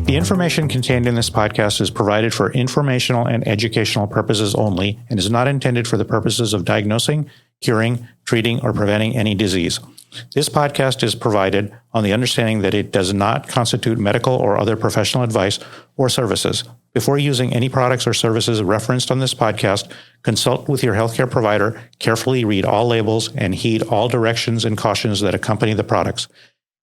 The information contained in this podcast is provided for informational and educational purposes only and is not intended for the purposes of diagnosing, curing, treating, or preventing any disease. This podcast is provided on the understanding that it does not constitute medical or other professional advice or services. Before using any products or services referenced on this podcast, consult with your healthcare provider, carefully read all labels, and heed all directions and cautions that accompany the products.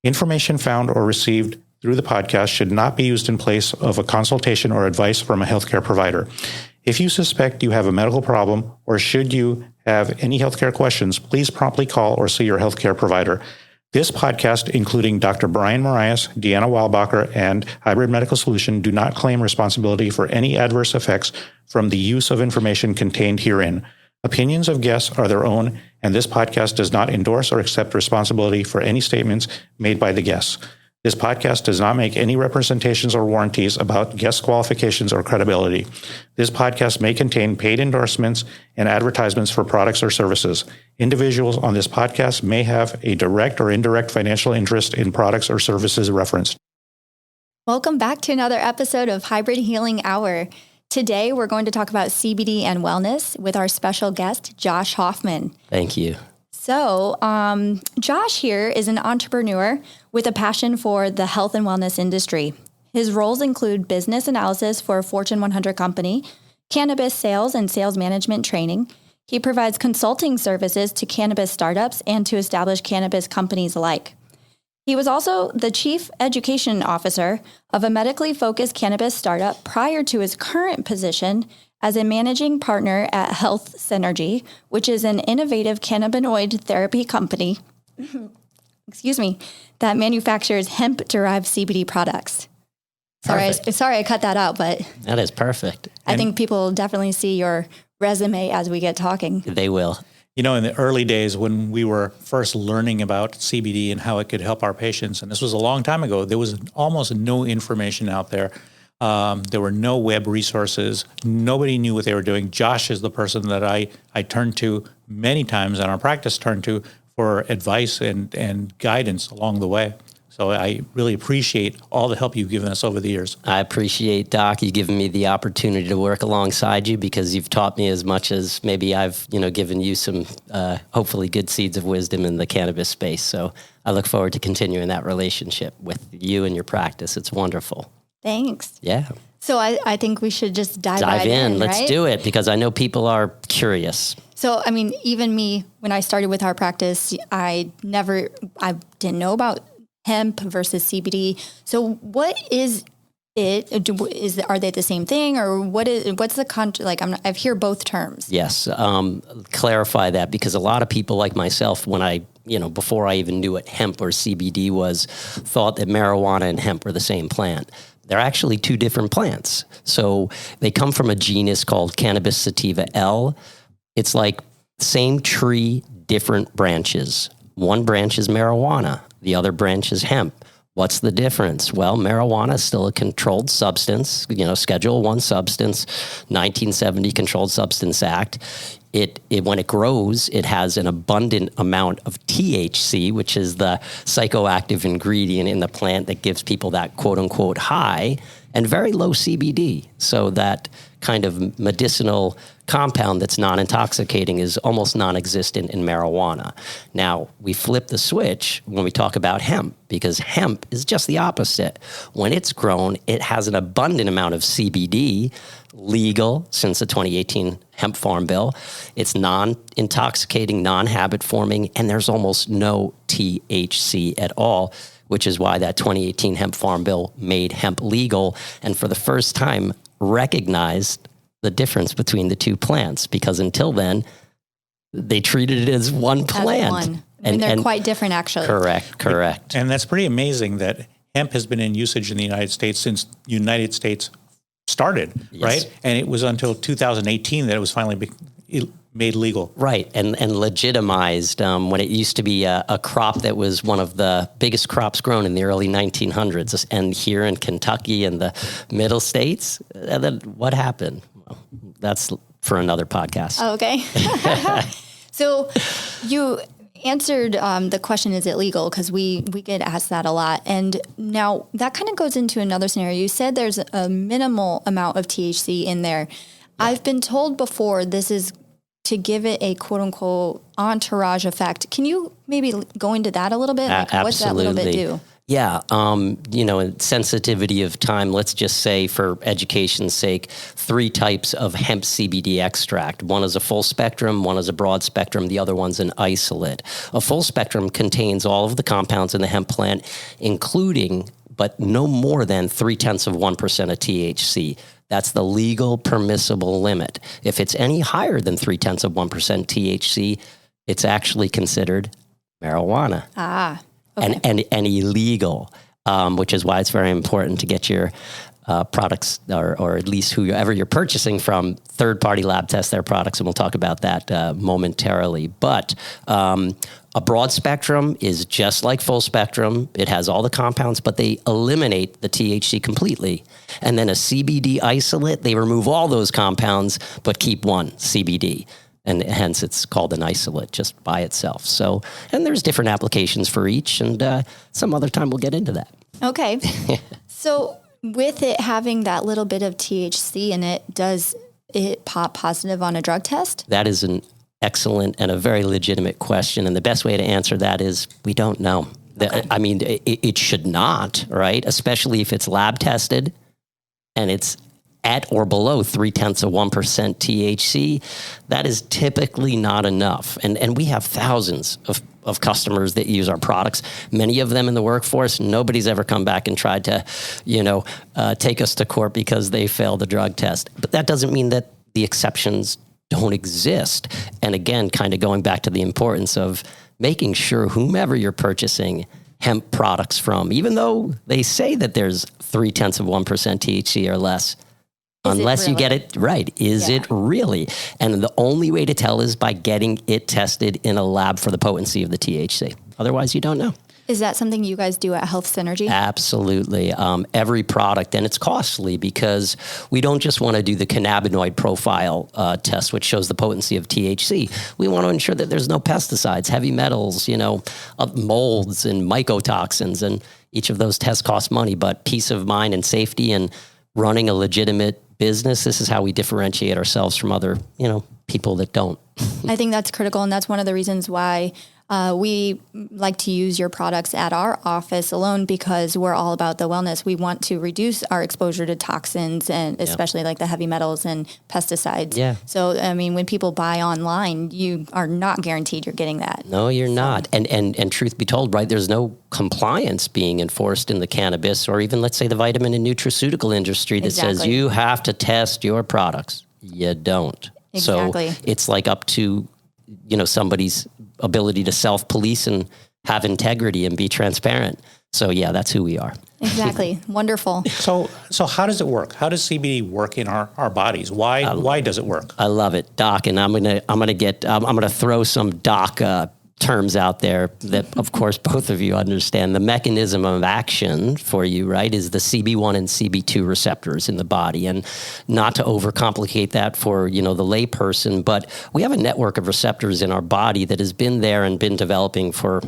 Information found or received through the podcast should not be used in place of a consultation or advice from a healthcare provider. If you suspect you have a medical problem or should you have any healthcare questions, please promptly call or see your healthcare provider. This podcast, including Dr. Brian Marias, Deanna Weilbacher, and Hybrid Medical Solution, do not claim responsibility for any adverse effects from the use of information contained herein. Opinions of guests are their own, and this podcast does not endorse or accept responsibility for any statements made by the guests. This podcast does not make any representations or warranties about guest qualifications or credibility. This podcast may contain paid endorsements and advertisements for products or services. Individuals on this podcast may have a direct or indirect financial interest in products or services referenced. Welcome back to another episode of Hybrid Healing Hour. Today, we're going to talk about CBD and wellness with our special guest, Josh Hoffman. Thank you. So, Josh here is an entrepreneur with a passion for the health and wellness industry. His roles include business analysis for a Fortune 100 company, cannabis sales and sales management training. He provides consulting services to cannabis startups and to established cannabis companies alike. He was also the chief education officer of a medically focused cannabis startup prior to his current position as a managing partner at Health Synergy, which is an innovative cannabinoid therapy company, that manufactures hemp-derived CBD products. Sorry, I cut that out, but that is perfect. I think people definitely see your resume as we get talking. They will. You know, in the early days when we were first learning about CBD and how it could help our patients, and this was a long time ago, there was almost no information out there. There were no web resources. Nobody knew what they were doing. Josh is the person that I turned to many times and our practice turned to for advice and guidance along the way. So I really appreciate all the help you've given us over the years. I appreciate, Doc, you giving me the opportunity to work alongside you because you've taught me as much as maybe I've given you some hopefully good seeds of wisdom in the cannabis space. So I look forward to continuing that relationship with you and your practice. It's wonderful. Thanks. Yeah. So I think we should just dive right in. in. Let's right? do it because I know people are curious. So, I mean, even me, when I started with our practice, I didn't know about hemp versus CBD. So what is it? Are they the same thing or what's the I've heard both terms. Yes. Clarify that because a lot of people like myself, when before I even knew what hemp or CBD was, thought that marijuana and hemp were the same plant. They're actually two different plants. So they come from a genus called Cannabis sativa L. It's like same tree, different branches. One branch is marijuana. The other branch is hemp. What's the difference? Well, marijuana is still a controlled substance, Schedule I substance, 1970 Controlled Substance Act. It when it grows, it has an abundant amount of THC, which is the psychoactive ingredient in the plant that gives people that quote unquote high, and very low CBD. So that kind of medicinal compound that's non-intoxicating is almost non-existent in marijuana. Now, we flip the switch when we talk about hemp, because hemp is just the opposite. When it's grown, it has an abundant amount of CBD, legal since the 2018 Hemp Farm Bill. It's non-intoxicating, non-habit forming, and there's almost no THC at all, which is why that 2018 Hemp Farm Bill made hemp legal and for the first time recognized the difference between the two plants, because until then, they treated it as one plant. As one. And they're quite different, actually. Correct. And that's pretty amazing that hemp has been in usage in the United States since the United States started, yes. Right? And it was until 2018 that it was finally made legal. Right, and legitimized when it used to be a crop that was one of the biggest crops grown in the early 1900s. And here in Kentucky and the middle states, and then what happened? Well, that's for another podcast. Oh, okay. So you answered the question, is it legal? Because we get asked that a lot. And now that kind of goes into another scenario. You said there's a minimal amount of THC in there. Yeah. I've been told before this is to give it a quote unquote entourage effect. Can you maybe go into that a little bit? Like, Absolutely. What's that little bit do? Yeah, in sensitivity of time, let's just say for education's sake, 3 types of hemp CBD extract. One is a full spectrum, one is a broad spectrum, the other one's an isolate. A full spectrum contains all of the compounds in the hemp plant, including, but no more than 0.3% of THC. That's the legal permissible limit. If it's any higher than 0.3% THC, it's actually considered marijuana. Okay. And illegal, which is why it's very important to get your products, or at least whoever you're purchasing from, third-party lab test their products, and we'll talk about that momentarily. But a broad spectrum is just like full spectrum. It has all the compounds, but they eliminate the THC completely. And then a CBD isolate, they remove all those compounds, but keep one, CBD. And hence it's called an isolate just by itself. So, and there's different applications for each, and some other time we'll get into that. Okay. So with it having that little bit of THC in it, does it pop positive on a drug test? That is an excellent and a very legitimate question. And the best way to answer that is we don't know. Okay. I mean, it should not, right? Especially if it's lab tested and it's at or below 0.3% THC, that is typically not enough. And we have thousands of customers that use our products, many of them in the workforce. Nobody's ever come back and tried to, take us to court because they failed the drug test. But that doesn't mean that the exceptions don't exist. And again, kind of going back to the importance of making sure whomever you're purchasing hemp products from, even though they say that there's 0.3% THC or less, unless you get it right. Is it really? And the only way to tell is by getting it tested in a lab for the potency of the THC. Otherwise, you don't know. Is that something you guys do at Health Synergy? Absolutely. Every product, and it's costly because we don't just want to do the cannabinoid profile test, which shows the potency of THC. We want to ensure that there's no pesticides, heavy metals, molds and mycotoxins, and each of those tests cost money, but peace of mind and safety and running a legitimate business, this is how we differentiate ourselves from other, people that don't. I think that's critical, and that's one of the reasons why we like to use your products at our office alone, because we're all about the wellness. We want to reduce our exposure to toxins, and especially like the heavy metals and pesticides. Yeah. So, I mean, when people buy online, you are not guaranteed you're getting that. No, you're not. And truth be told, right, there's no compliance being enforced in the cannabis or even, let's say, the vitamin and nutraceutical industry that says you have to test your products. You don't. Exactly. So it's like up to, somebody's ability to self-police and have integrity and be transparent. So yeah, that's who we are. Exactly. Wonderful. So how does it work? How does CBD work in our bodies? Why does it work? I love it, Doc. And I'm gonna throw some Doc terms out there that, of course, both of you understand. The mechanism of action for you, right, is the CB1 and CB2 receptors in the body. And not to overcomplicate that for, the layperson, but we have a network of receptors in our body that has been there and been developing for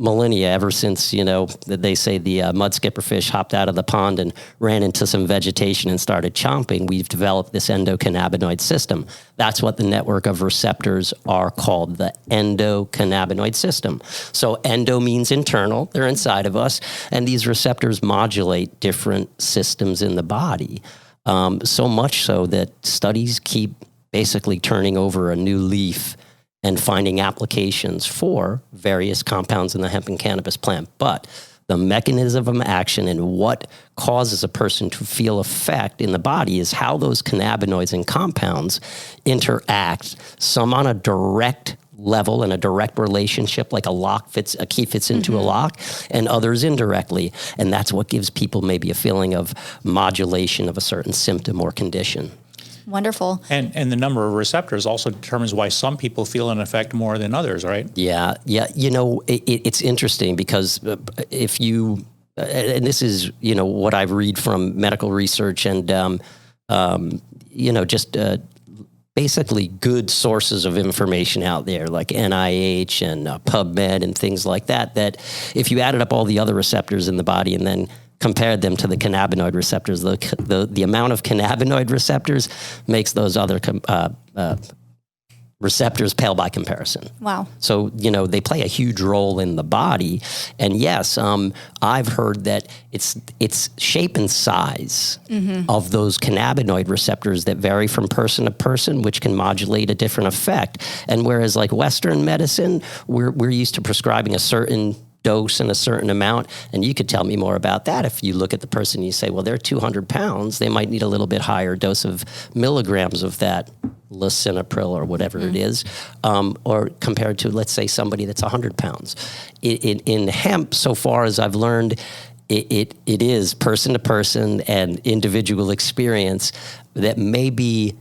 millennia, ever since, they say the mud skipper fish hopped out of the pond and ran into some vegetation and started chomping. We've developed this endocannabinoid system. That's what the network of receptors are called, the endocannabinoid system. So endo means internal, they're inside of us, and these receptors modulate different systems in the body. So much so that studies keep basically turning over a new leaf and finding applications for various compounds in the hemp and cannabis plant. But the mechanism of action and what causes a person to feel effect in the body is how those cannabinoids and compounds interact, some on a direct level and a direct relationship, like a key fits into a lock, and others indirectly. And that's what gives people maybe a feeling of modulation of a certain symptom or condition. Wonderful. And the number of receptors also determines why some people feel an effect more than others, right? Yeah. It's interesting because if you, and this is, what I read from medical research and, just basically good sources of information out there, like NIH and PubMed and things like that, that if you added up all the other receptors in the body and then compared them to the cannabinoid receptors, the amount of cannabinoid receptors makes those other receptors pale by comparison. Wow. So, they play a huge role in the body. And yes, I've heard that it's shape and size of those cannabinoid receptors that vary from person to person, which can modulate a different effect. And whereas like Western medicine, we're used to prescribing a certain dose and a certain amount, and you could tell me more about that. If you look at the person, you say, well, they're 200 pounds, they might need a little bit higher dose of milligrams of that lisinopril or whatever it is, or compared to, let's say, somebody that's 100 pounds. In hemp, so far as I've learned, it is person to person and individual experience that may be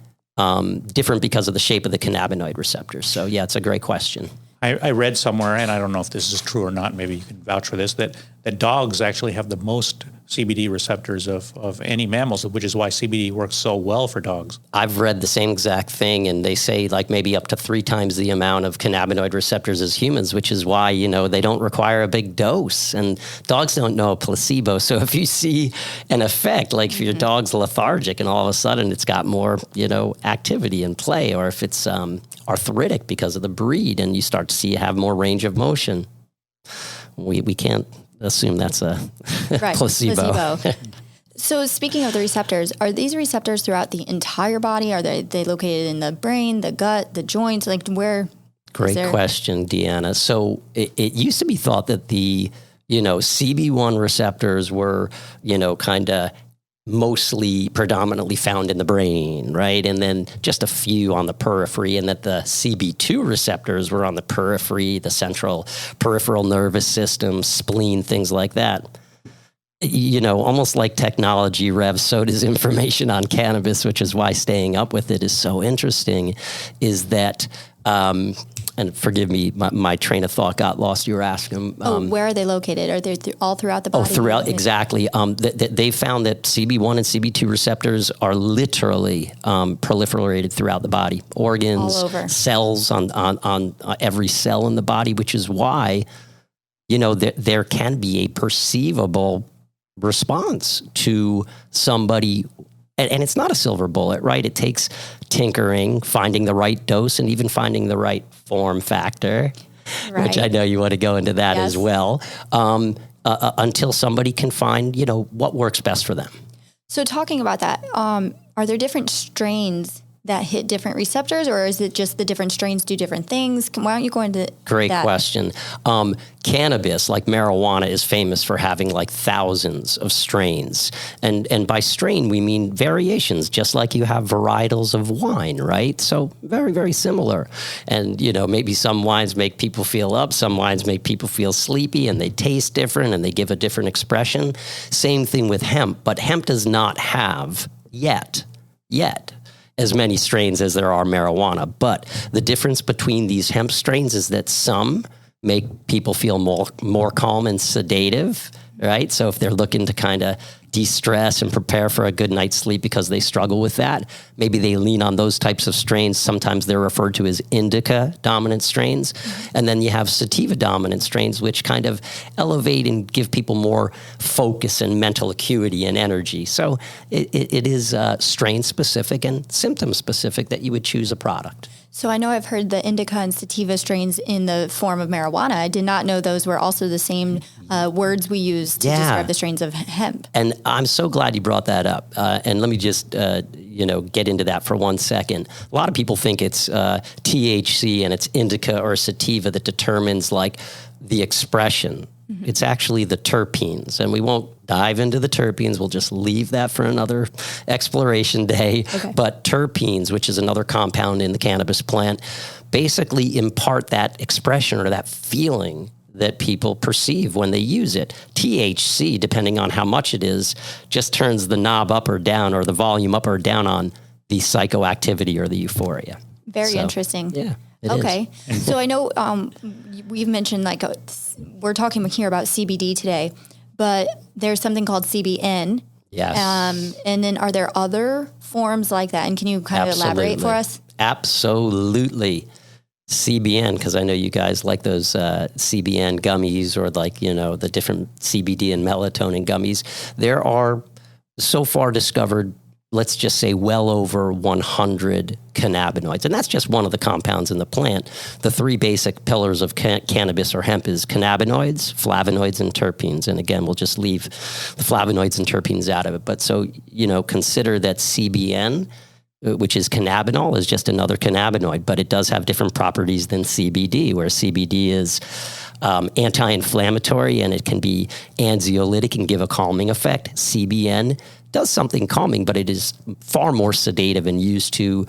different because of the shape of the cannabinoid receptors. So yeah, it's a great question. I read somewhere, and I don't know if this is true or not, maybe you can vouch for this, that dogs actually have the most CBD receptors of any mammals, which is why CBD works so well for dogs. I've read the same exact thing, and they say like maybe up to 3 times the amount of cannabinoid receptors as humans, which is why, they don't require a big dose. And dogs don't know a placebo. So if you see an effect, like if your dog's lethargic and all of a sudden it's got more, activity and play, or if it's arthritic because of the breed and you start to see you have more range of motion, we can't assume that's a placebo. So speaking of the receptors, are these receptors throughout the entire body? Are they located in the brain, the gut, the joints? Like where? Great question, Deanna. So it used to be thought that the, CB1 receptors were, kind of mostly predominantly found in the brain, right? And then just a few on the periphery, and that the CB2 receptors were on the periphery, the central peripheral nervous system, spleen, things like that. Almost like technology, Rev, so does information on cannabis, which is why staying up with it is so interesting, is that, and forgive me, my train of thought got lost. You were asking. Where are they located? Are they all throughout the body? Throughout, exactly. They found that CB1 and CB2 receptors are literally proliferated throughout the body, organs, all over. Cells on every cell in the body, which is why, there can be a perceivable response to somebody. And it's not a silver bullet, right? It takes tinkering, finding the right dose, and even finding the right form factor, which I know you want to go into that as well, until somebody can find, what works best for them. So talking about that, are there different strains that hit different receptors, or is it just the different strains do different things? Why don't you go into Great question. Cannabis, like marijuana, is famous for having like thousands of strains. And by strain, we mean variations, just like you have varietals of wine, right? So very, very similar. And, maybe some wines make people feel up, some wines make people feel sleepy, and they taste different and they give a different expression. Same thing with hemp, but hemp does not have yet, as many strains as there are marijuana. But the difference between these hemp strains is that some make people feel more calm and sedative, right? So if they're looking to kind of de-stress and prepare for a good night's sleep because they struggle with that, maybe they lean on those types of strains. Sometimes they're referred to as indica dominant strains. And then you have sativa dominant strains, which kind of elevate and give people more focus and mental acuity and energy. So it is strain specific and symptom specific that you would choose a product. So I know I've heard the indica and sativa strains in the form of marijuana. I did not know those were also the same words we use to describe the strains of hemp. And I'm so glad you brought that up. And let me just, get into that for 1 second. A lot of people think it's THC and it's indica or sativa that determines like the expression. Mm-hmm. It's actually the terpenes, and we won't dive into the terpenes. We'll just leave that for another exploration day. Okay. But terpenes, which is another compound in the cannabis plant, basically impart that expression or that feeling that people perceive when they use it. THC, depending on how much it is, just turns the knob up or down, or the volume up or down on the psychoactivity or the euphoria. Very interesting. Yeah. Okay. So I know we've mentioned we're talking here about CBD today, but there's something called CBN. Yes. And then are there other forms like that? And can you kind of elaborate for us? Absolutely. CBN, because I know you guys like those CBN gummies or like, the different CBD and melatonin gummies. There are so far discovered, let's just say well over 100 cannabinoids. And that's just one of the compounds in the plant. The three basic pillars of cannabis or hemp is cannabinoids, flavonoids, and terpenes. And again, we'll just leave the flavonoids and terpenes out of it. But so, consider that CBN, which is cannabinol, is just another cannabinoid, but it does have different properties than CBD, where CBD is anti-inflammatory and it can be anxiolytic and give a calming effect. CBN does something calming, but it is far more sedative and used to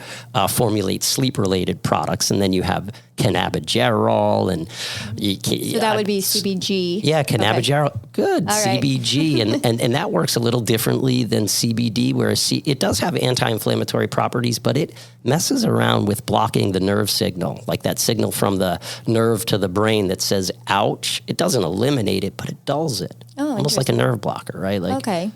formulate sleep-related products. And then you have cannabigerol and... So that would be CBG. Yeah, cannabigerol. Okay. Good. All right. CBG. and that works a little differently than CBD, whereas it does have anti-inflammatory properties, but it messes around with blocking the nerve signal, like that signal from the nerve to the brain that says, ouch. It doesn't eliminate it, but it dulls it. Oh, almost like a nerve blocker, right? Like, okay.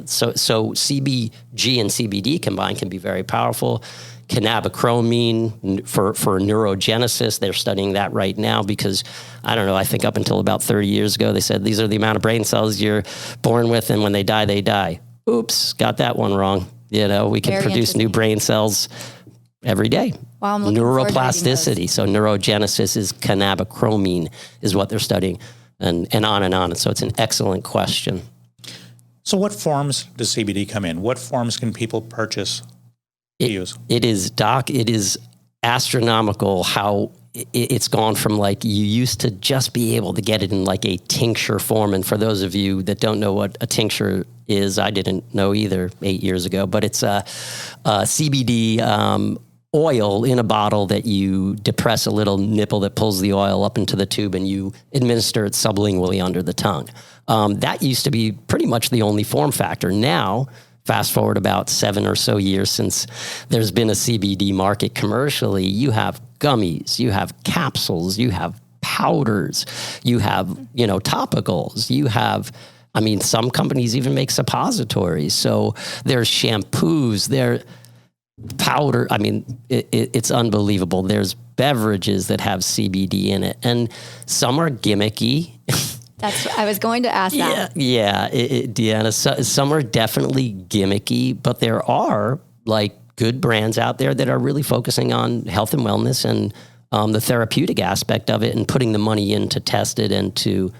So CBG and CBD combined can be very powerful. Cannabichromine for neurogenesis, they're studying that right now because, I don't know, I think up until about 30 years ago, they said these are the amount of brain cells you're born with, and when they die, they die. Oops, got that one wrong. We can produce new brain cells every day. Wow, I'm looking forward to reading Neuroplasticity. those. So neurogenesis is cannabichromine is what they're studying, and on and on. And so it's an excellent question. So what forms does CBD come in? What forms can people purchase to use? It is astronomical how it's gone from like you used to just be able to get it in like a tincture form. And for those of you that don't know what a tincture is, I didn't know either 8 years ago, but it's a CBD oil in a bottle that you depress a little nipple that pulls the oil up into the tube and you administer it sublingually under the tongue. That used to be pretty much the only form factor. Now, fast forward about 7 or so years since there's been a CBD market commercially, you have gummies, you have capsules, you have powders, you have, topicals, you have, some companies even make suppositories. So there's shampoos, there's powder. It's unbelievable. There's beverages that have CBD in it, and some are gimmicky. I was going to ask that. Yeah, Deanna. Some are definitely gimmicky, but there are like good brands out there that are really focusing on health and wellness and the therapeutic aspect of it, and putting the money in to test it and to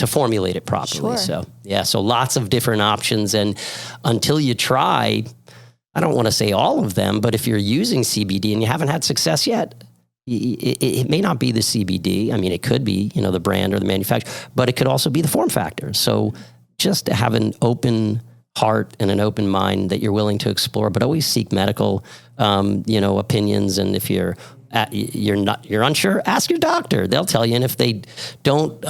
formulate it properly. Sure. So lots of different options, and until you try, I don't want to say all of them, but if you're using CBD and you haven't had success yet, it may not be the CBD. It could be, the brand or the manufacturer, but it could also be the form factor. So just to have an open heart and an open mind that you're willing to explore, but always seek medical, opinions. And if you're unsure, ask your doctor. They'll tell you. And if they don't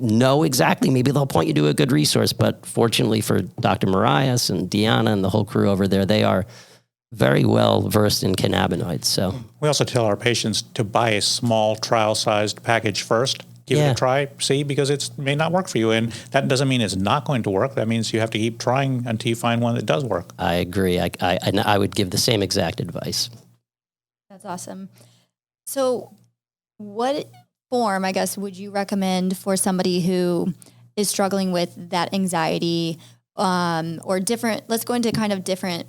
know exactly, maybe they'll point you to a good resource. But fortunately for Dr. Marias and Deanna and the whole crew over there, they are very well versed in cannabinoids. So we also tell our patients to buy a small trial-sized package first. Give it a try, see, because it may not work for you. And that doesn't mean it's not going to work. That means you have to keep trying until you find one that does work. I agree. I would give the same exact advice. That's awesome. So what form, I guess, would you recommend for somebody who is struggling with that anxiety or different, let's go into kind of different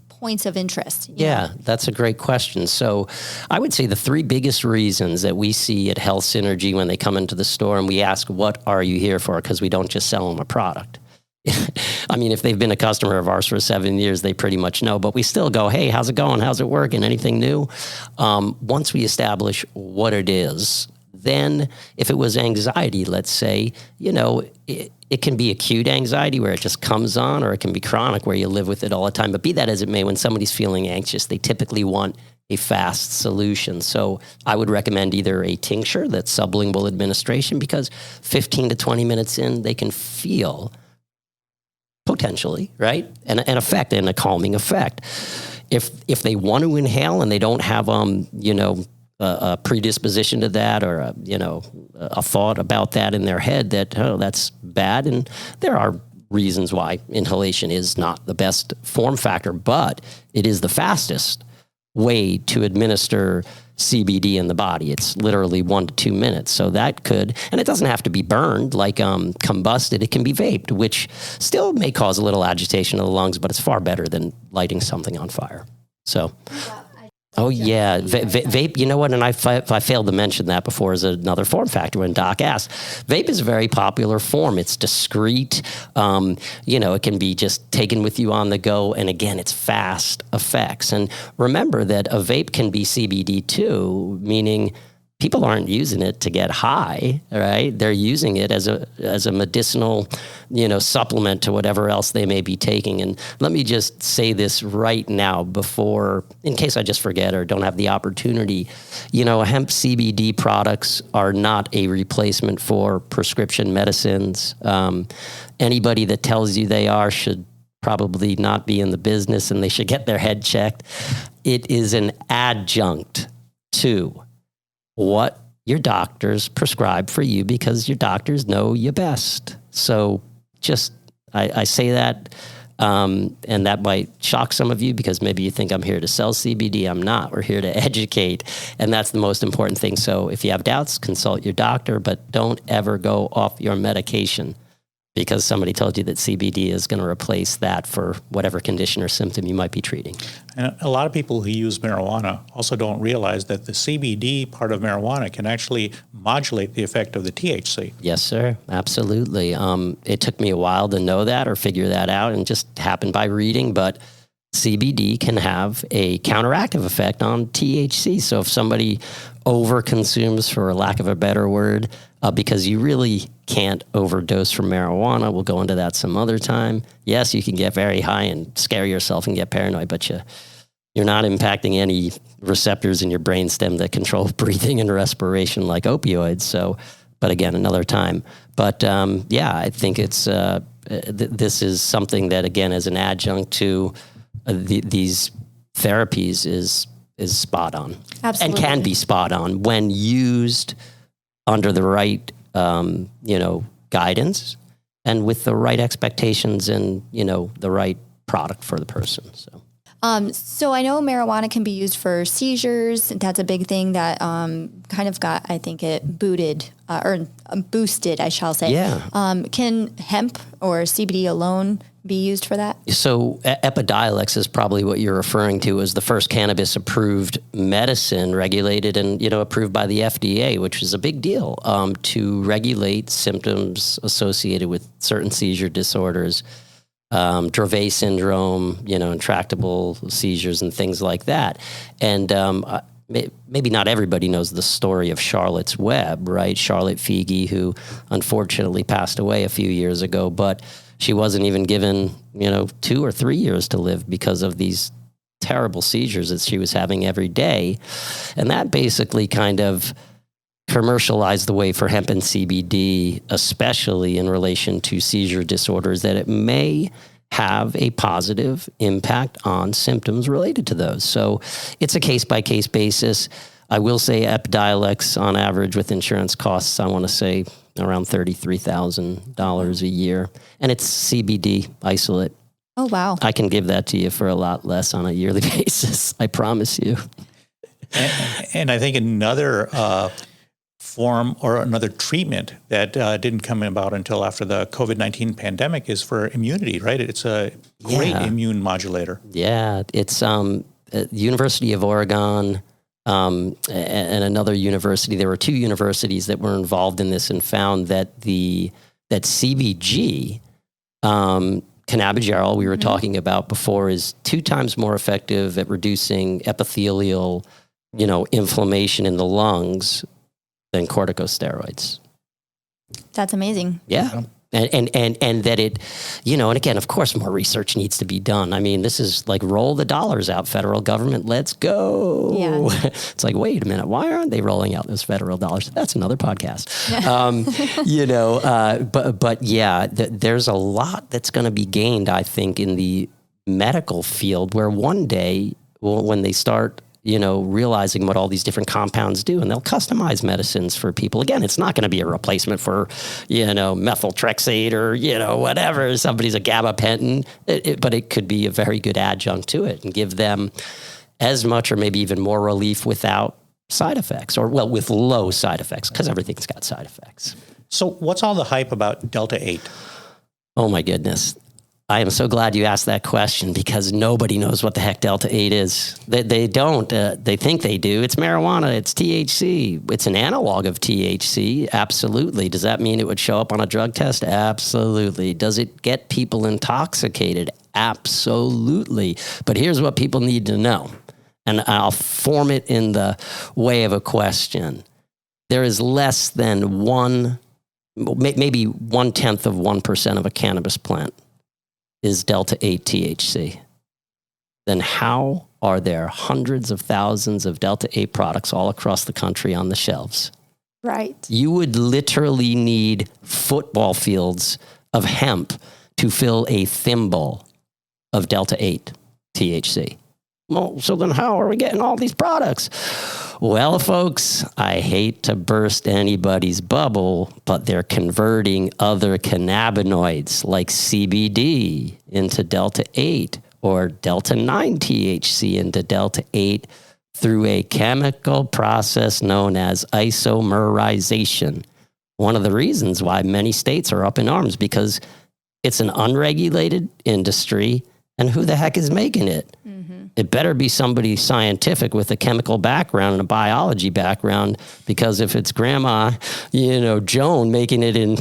points of interest? Yeah, that's a great question. So I would say the three biggest reasons that we see at Health Synergy when they come into the store and we ask, what are you here for? Because we don't just sell them a product. If they've been a customer of ours for 7 years, they pretty much know, but we still go, hey, how's it going? How's it working? Anything new? Once we establish what it is, then if it was anxiety, let's say, it can be acute anxiety where it just comes on, or it can be chronic where you live with it all the time. But be that as it may, when somebody's feeling anxious, they typically want a fast solution. So I would recommend either a tincture that's sublingual administration, because 15 to 20 minutes in, they can feel potentially, right, an effect and a calming effect. If they want to inhale and they don't have, a predisposition to that, or a thought about that in their head that, that's bad. And there are reasons why inhalation is not the best form factor, but it is the fastest. way to administer CBD in the body. It's literally 1 to 2 minutes. So that could, and it doesn't have to be burned like combusted. It can be vaped, which still may cause a little agitation of the lungs, but it's far better than lighting something on fire. So, vape, you know what? And I failed to mention that before as another form factor when Doc asked. Vape is a very popular form. It's discreet. It can be just taken with you on the go. And again, it's fast effects. And remember that a vape can be CBD too, meaning people aren't using it to get high, right? They're using it as a medicinal, supplement to whatever else they may be taking. And let me just say this right now before, in case I just forget or don't have the opportunity, hemp CBD products are not a replacement for prescription medicines. Anybody that tells you they are should probably not be in the business and they should get their head checked. It is an adjunct to what your doctors prescribe for you because your doctors know you best. So I say that, and that might shock some of you because maybe you think I'm here to sell CBD. I'm not. We're here to educate, and that's the most important thing. So if you have doubts, consult your doctor, but don't ever go off your medication because somebody told you that CBD is going to replace that for whatever condition or symptom you might be treating. And a lot of people who use marijuana also don't realize that the CBD part of marijuana can actually modulate the effect of the THC. Yes, sir. Absolutely. It took me a while to know that or figure that out and just happened by reading, but CBD can have a counteractive effect on THC. So if somebody overconsumes, for lack of a better word, because you really can't overdose from marijuana. We'll go into that some other time. Yes, you can get very high and scare yourself and get paranoid, but you're not impacting any receptors in your brainstem that control breathing and respiration like opioids. So, but again, another time. But I think it's this is something that, again, as an adjunct to these therapies is spot on. Absolutely. And can be spot on when used under the right, guidance and with the right expectations and, the right product for the person. So I know marijuana can be used for seizures. That's a big thing that kind of got, I think, it boosted, I shall say. Yeah. Can hemp or CBD alone be used for that? So Epidiolex is probably what you're referring to as the first cannabis-approved medicine regulated and, approved by the FDA, which is a big deal to regulate symptoms associated with certain seizure disorders. Dravet syndrome, intractable seizures and things like that. And maybe not everybody knows the story of Charlotte's Web, right? Charlotte Figi, who unfortunately passed away a few years ago, but she wasn't even given, 2 or 3 years to live because of these terrible seizures that she was having every day. And that basically kind of commercialized the way for hemp and CBD, especially in relation to seizure disorders, that it may have a positive impact on symptoms related to those. So it's a case-by-case basis. I will say Epidiolex on average with insurance costs, I want to say around $33,000 a year. And it's CBD isolate. Oh, wow. I can give that to you for a lot less on a yearly basis. I promise you. And I think another form or another treatment that didn't come about until after the COVID-19 pandemic is for immunity, right? It's a great immune modulator. Yeah, it's University of Oregon and another university. There were 2 universities that were involved in this and found that that CBG, cannabigerol, we were talking about before, is 2 times more effective at reducing epithelial, inflammation in the lungs than corticosteroids. That's amazing. Yeah. And that it, and again, of course, more research needs to be done. I mean, this is like roll the dollars out, federal government, let's go. Yeah. It's like, wait a minute, why aren't they rolling out those federal dollars? That's another podcast. But yeah, there's a lot that's going to be gained, I think, in the medical field where one day, when they start realizing what all these different compounds do, and they'll customize medicines for people. Again, it's not going to be a replacement for, methotrexate or, whatever. Somebody's a gabapentin, but it could be a very good adjunct to it and give them as much or maybe even more relief without side effects, or well, with low side effects, because everything's got side effects. So what's all the hype about Delta-8? Oh my goodness. I am so glad you asked that question, because nobody knows what the heck Delta-8 is. They don't. They think they do. It's marijuana. It's THC. It's an analog of THC. Absolutely. Does that mean it would show up on a drug test? Absolutely. Does it get people intoxicated? Absolutely. But here's what people need to know, and I'll form it in the way of a question. There is less than maybe 1/10 of a cannabis plant is Delta-8 THC. Then how are there hundreds of thousands of Delta-8 products all across the country on the shelves? Right. You would literally need football fields of hemp to fill a thimble of Delta-8 THC. Well, so then how are we getting all these products? Well, folks, I hate to burst anybody's bubble, but they're converting other cannabinoids like CBD into Delta-8 or Delta-9 THC into Delta-8 through a chemical process known as isomerization. One of the reasons why many states are up in arms, because it's an unregulated industry, and who the heck is making it? It better be somebody scientific with a chemical background and a biology background, because if it's Grandma, Joan making it in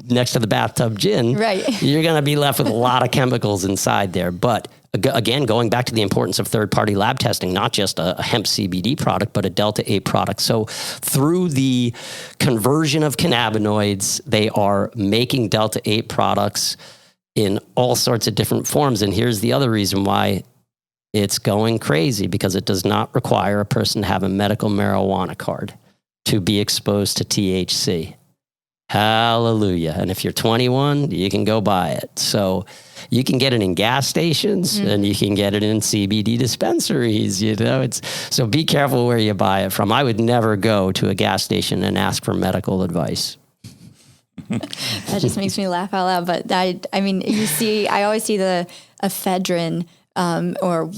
next to the bathtub gin, right, you're going to be left with a lot of chemicals inside there. But again, going back to the importance of third-party lab testing, not just a hemp CBD product, but a Delta-8 product. So through the conversion of cannabinoids, they are making Delta-8 products in all sorts of different forms. And here's the other reason why it's going crazy, because it does not require a person to have a medical marijuana card to be exposed to THC. Hallelujah. And if you're 21, you can go buy it. So you can get it in gas stations and you can get it in CBD dispensaries. So be careful where you buy it from. I would never go to a gas station and ask for medical advice. That just makes me laugh out loud. But I mean, I always see the ephedrine or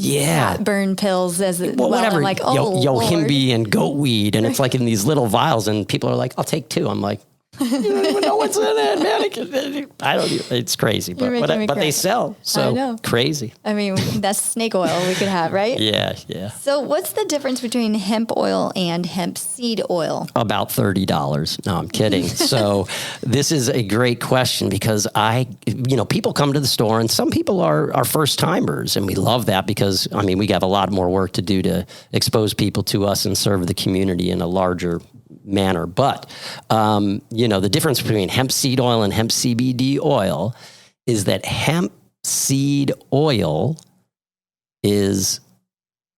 burn pills as whatever. I'm like, Yohimbe and goatweed, and it's like in these little vials, and people are like, "I'll take 2." I'm like, you don't even know what's in it, man. I don't. It's crazy, but they sell. So I know. Crazy. I mean, that's snake oil we could have, right? Yeah. So what's the difference between hemp oil and hemp seed oil? About $30. No, I'm kidding. So this is a great question, because people come to the store, and some people are first timers, and we love that, because we have a lot more work to do to expose people to us and serve the community in a larger manner. But, the difference between hemp seed oil and hemp CBD oil is that hemp seed oil is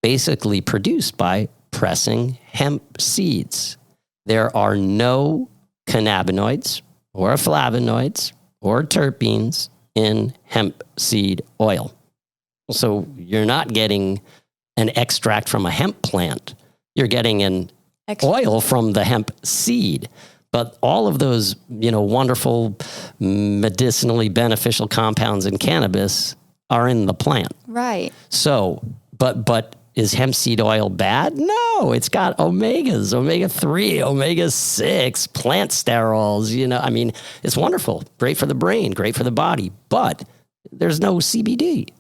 basically produced by pressing hemp seeds. There are no cannabinoids or flavonoids or terpenes in hemp seed oil. So you're not getting an extract from a hemp plant. You're getting an oil from the hemp seed. But all of those, wonderful medicinally beneficial compounds in cannabis are in the plant. Right. So, but is hemp seed oil bad? No, it's got omegas, omega-3, omega-6, plant sterols, it's wonderful. Great for the brain, great for the body, but there's no CBD,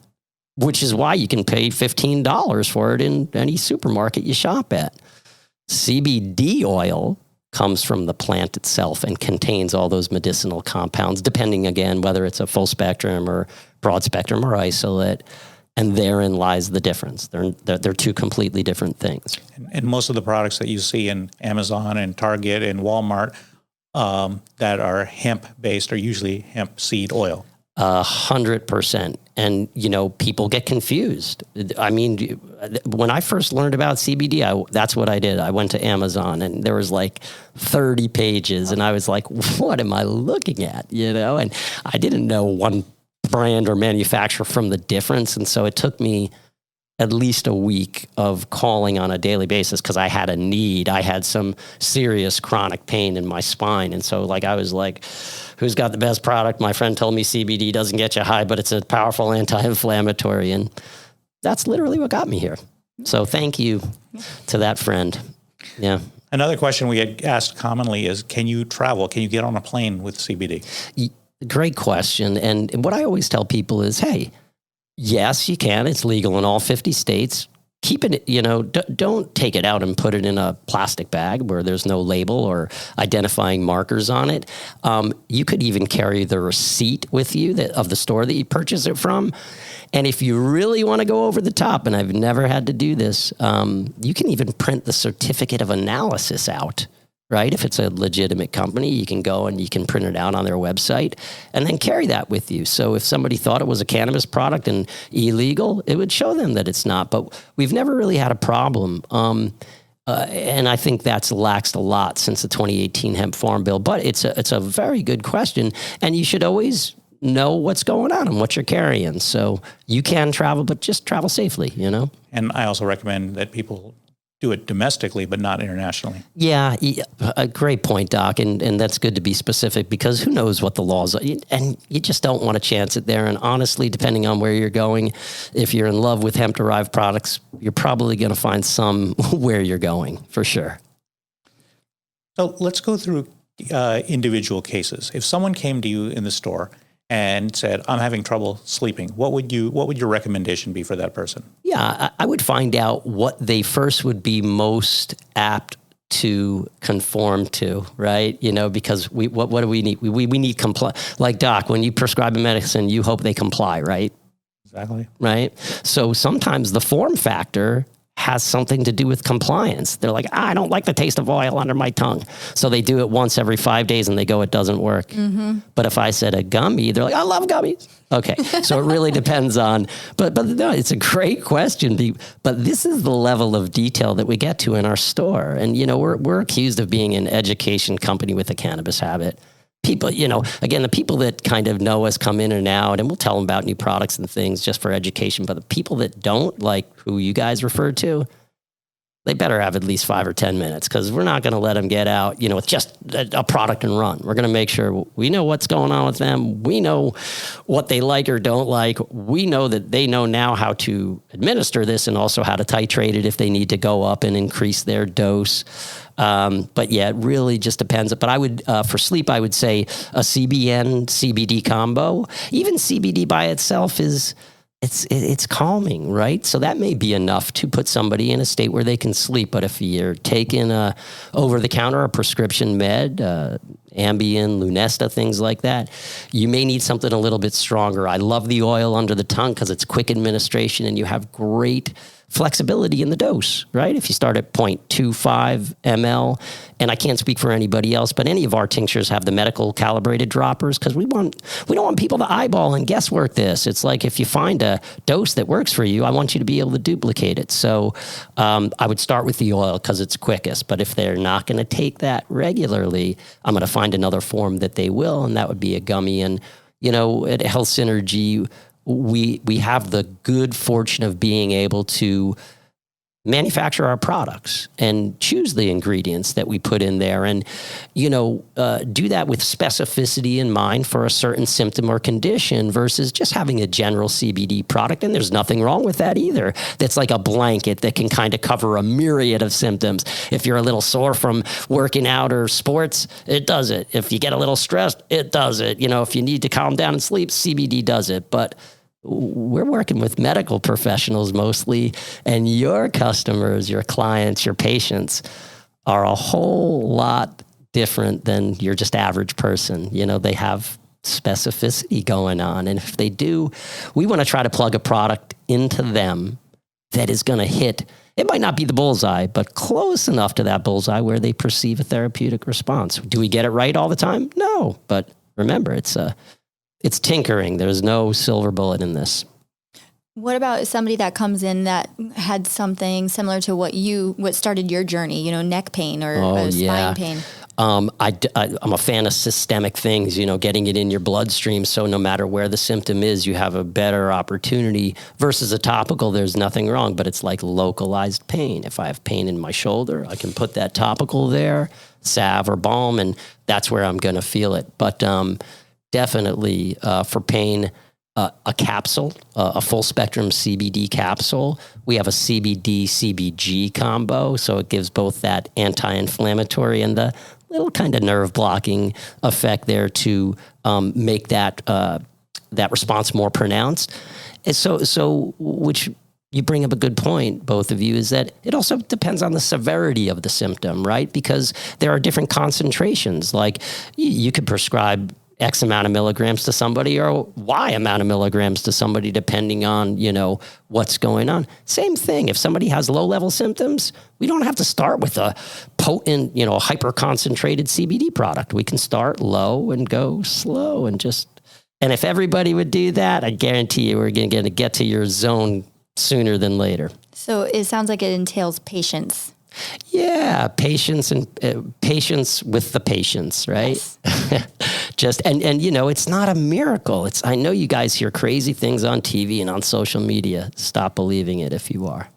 which is why you can pay $15 for it in any supermarket you shop at. CBD oil comes from the plant itself and contains all those medicinal compounds, depending, again, whether it's a full spectrum or broad spectrum or isolate. And therein lies the difference. They're two completely different things. And most of the products that you see in Amazon and Target and Walmart that are hemp-based are usually hemp seed oil. 100%. And, people get confused. When I first learned about CBD, that's what I did. I went to Amazon, and there was like 30 pages, and I was like, what am I looking at? And I didn't know one brand or manufacturer from the difference. And so it took me at least a week of calling on a daily basis, because I had a need. I had some serious chronic pain in my spine. And so I was like, who's got the best product? My friend told me CBD doesn't get you high, but it's a powerful anti-inflammatory. And that's literally what got me here. So thank you to that friend. Yeah. Another question we get asked commonly is, can you travel? Can you get on a plane with CBD? Great question. And what I always tell people is, hey, yes, you can. It's legal in all 50 states. Keep it, don't take it out and put it in a plastic bag where there's no label or identifying markers on it. You could even carry the receipt with you of the store that you purchase it from. And if you really want to go over the top, and I've never had to do this, you can even print the certificate of analysis out, right? If it's a legitimate company, you can go and you can print it out on their website and then carry that with you. So if somebody thought it was a cannabis product and illegal, it would show them that it's not. But we've never really had a problem. And I think that's laxed a lot since the 2018 Hemp Farm Bill. But it's a very good question. And you should always know what's going on and what you're carrying. So you can travel, but just travel safely, And I also recommend that people do it domestically, but not internationally. Yeah, a great point, Doc. And that's good to be specific because who knows what the laws are. And you just don't want to chance it there. And honestly, depending on where you're going, if you're in love with hemp-derived products, you're probably going to find some where you're going, for sure. So let's go through individual cases. If someone came to you in the store and said, I'm having trouble sleeping, what would your recommendation be for that person? Yeah, I would find out what they first would be most apt to conform to, right? Because what do we need? We need comply. Like, Doc, when you prescribe a medicine, you hope they comply, right? Exactly. Right? So sometimes the form factor has something to do with compliance. They're like, I don't like the taste of oil under my tongue. So they do it once every 5 days and they go, it doesn't work. Mm-hmm. But if I said a gummy, they're like, I love gummies. Okay. So it really depends on, but no, it's a great question. But this is the level of detail that we get to in our store. And, we're accused of being an education company with a cannabis habit. People, again, the people that kind of know us come in and out, and we'll tell them about new products and things just for education. But the people that don't, like who you guys refer to, they better have at least 5 or 10 minutes because we're not going to let them get out, with just a product and run. We're going to make sure we know what's going on with them. We know what they like or don't like. We know that they know now how to administer this and also how to titrate it if they need to go up and increase their dose. But yeah, it really just depends. But I would, for sleep, I would say a CBN CBD combo. Even CBD by itself it's calming, right? So that may be enough to put somebody in a state where they can sleep. But if you're taking a over-the-counter or prescription med, Ambien, Lunesta, things like that, you may need something a little bit stronger. I love the oil under the tongue because it's quick administration and you have great flexibility in the dose, right? If you start at 0.25 ml, and I can't speak for anybody else, but any of our tinctures have the medical calibrated droppers because we don't want people to eyeball and guesswork this. It's like if you find a dose that works for you, I want you to be able to duplicate it. So I would start with the oil because it's quickest. But if they're not going to take that regularly, I'm going to find another form that they will, and that would be a gummy. And, at Health Synergy, we have the good fortune of being able to manufacture our products and choose the ingredients that we put in there and, do that with specificity in mind for a certain symptom or condition versus just having a general CBD product. And there's nothing wrong with that either. That's like a blanket that can kind of cover a myriad of symptoms. If you're a little sore from working out or sports, it does it. If you get a little stressed, it does it. If you need to calm down and sleep, CBD does it. But we're working with medical professionals mostly, and your customers, your clients, your patients are a whole lot different than your just average person. They have specificity going on. And if they do, we want to try to plug a product into them that is going to hit. It might not be the bullseye, but close enough to that bullseye where they perceive a therapeutic response. Do we get it right all the time? No. But remember, it's tinkering. There's no silver bullet in this. What about somebody that comes in that had something similar to what started your journey, neck pain or spine pain? I'm a fan of systemic things, getting it in your bloodstream. So no matter where the symptom is, you have a better opportunity versus a topical. There's nothing wrong, but it's like localized pain. If I have pain in my shoulder, I can put that topical there, salve or balm, and that's where I'm going to feel it. But definitely for pain, a capsule, a full spectrum CBD capsule. We have a CBD CBG combo, so it gives both that anti-inflammatory and the little kind of nerve blocking effect there to make that that response more pronounced. And so which you bring up a good point, both of you, is that it also depends on the severity of the symptom, right? Because there are different concentrations. Like you could prescribe X amount of milligrams to somebody or Y amount of milligrams to somebody, depending on, what's going on. Same thing. If somebody has low-level symptoms, we don't have to start with a potent, hyper-concentrated CBD product. We can start low and go slow and if everybody would do that, I guarantee you we're going to get to your zone sooner than later. So it sounds like it entails patience. Yeah, patience and patience with the patients, right? Yes. And it's not a miracle. I know you guys hear crazy things on TV and on social media. Stop believing it if you are.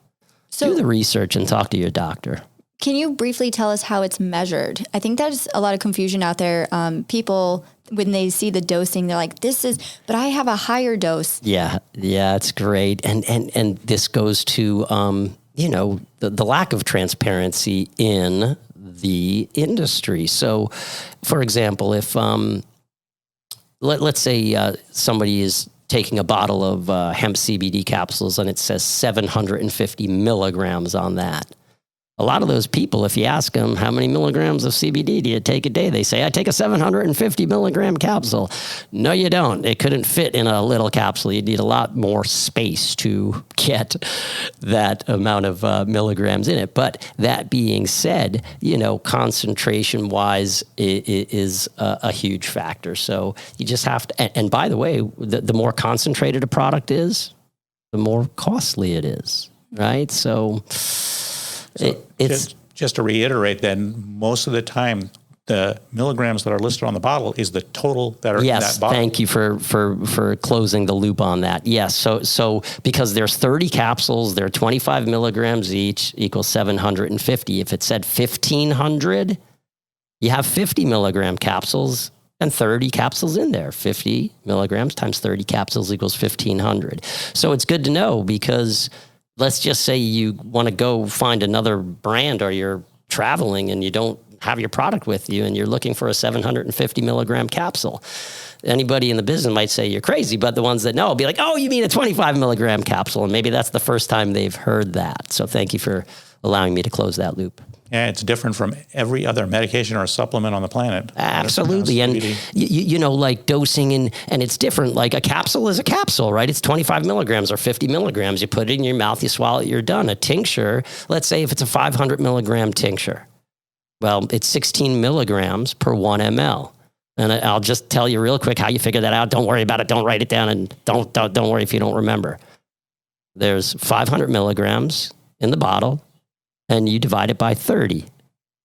So, do the research and talk to your doctor. Can you briefly tell us how it's measured? I think there's a lot of confusion out there. People, when they see the dosing, they're like, but I have a higher dose. Yeah, it's great. And this goes to, the lack of transparency in the industry. So, for example, if let's say somebody is taking a bottle of hemp CBD capsules and it says 750 milligrams on that. A lot of those people, if you ask them how many milligrams of CBD do you take a day, they say, I take a 750 milligram capsule. No, you don't. It couldn't fit in a little capsule. You need a lot more space to get that amount of milligrams in it. But that being said, concentration wise is a huge factor. So you just have to, and by the way, the more concentrated a product is, the more costly it is, right? So it's just to reiterate, then most of the time, the milligrams that are listed on the bottle is the total that are in that bottle. Yes, thank you for closing the loop on that. Yes, so because there's 30 capsules, they're 25 milligrams each, equals 750. If it said 1,500, you have 50 milligram capsules and 30 capsules in there. 50 milligrams times 30 capsules equals 1,500. So it's good to know, because let's just say you want to go find another brand, or you're traveling and you don't have your product with you and you're looking for a 750 milligram capsule. Anybody in the business might say you're crazy, but the ones that know will be like, oh, you mean a 25 milligram capsule? And maybe that's the first time they've heard that. So thank you for allowing me to close that loop. Yeah, it's different from every other medication or supplement on the planet. Absolutely. And, like dosing, and it's different. Like a capsule is a capsule, right? It's 25 milligrams or 50 milligrams. You put it in your mouth, you swallow it, you're done. A tincture, let's say if it's a 500 milligram tincture, well, it's 16 milligrams per 1 ml. And I'll just tell you real quick how you figure that out. Don't worry about it. Don't write it down, and don't worry if you don't remember. There's 500 milligrams in the bottle, and you divide it by 30.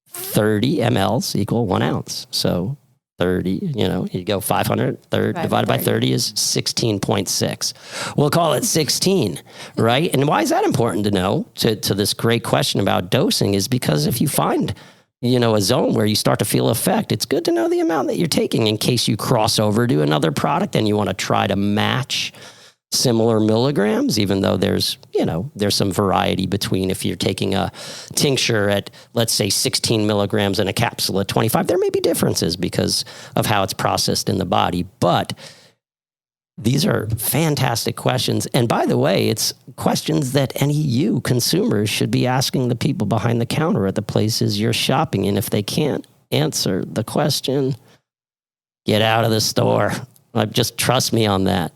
30 mLs equal 1 ounce. So 30, you go 500, divided by 30 is 16.6. We'll call it 16, right? And why is that important to know, to this great question about dosing, is because if you find, a zone where you start to feel effect, it's good to know the amount that you're taking in case you cross over to another product and you want to try to match similar milligrams, even though there's some variety between, if you're taking a tincture at, let's say, 16 milligrams and a capsule at 25, there may be differences because of how it's processed in the body. But these are fantastic questions. And by the way, it's questions that you consumers should be asking the people behind the counter at the places you're shopping. And if they can't answer the question, get out of the store. Just trust me on that.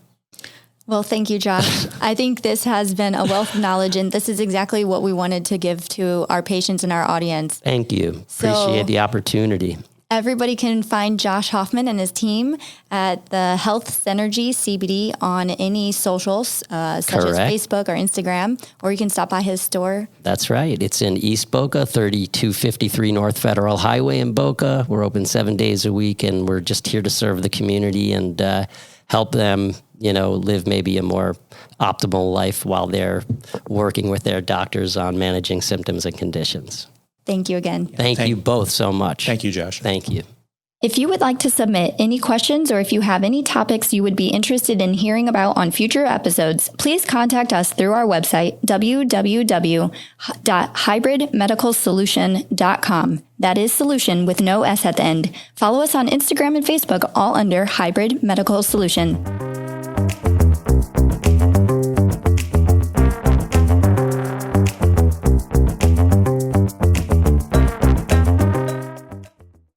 Well, thank you, Josh. I think this has been a wealth of knowledge, and this is exactly what we wanted to give to our patients and our audience. Thank you. Appreciate the opportunity. Everybody can find Josh Hoffman and his team at the Health Synergy CBD on any socials, such as Facebook or Instagram, or you can stop by his store. That's right. It's in East Boca, 3253 North Federal Highway in Boca. We're open 7 days a week, and we're just here to serve the community and help them, live maybe a more optimal life while they're working with their doctors on managing symptoms and conditions. Thank you again. Thank you both so much. Thank you, Josh. Thank you. If you would like to submit any questions or if you have any topics you would be interested in hearing about on future episodes, please contact us through our website, www.hybridmedicalsolution.com. That is solution with no S at the end. Follow us on Instagram and Facebook, all under Hybrid Medical Solution.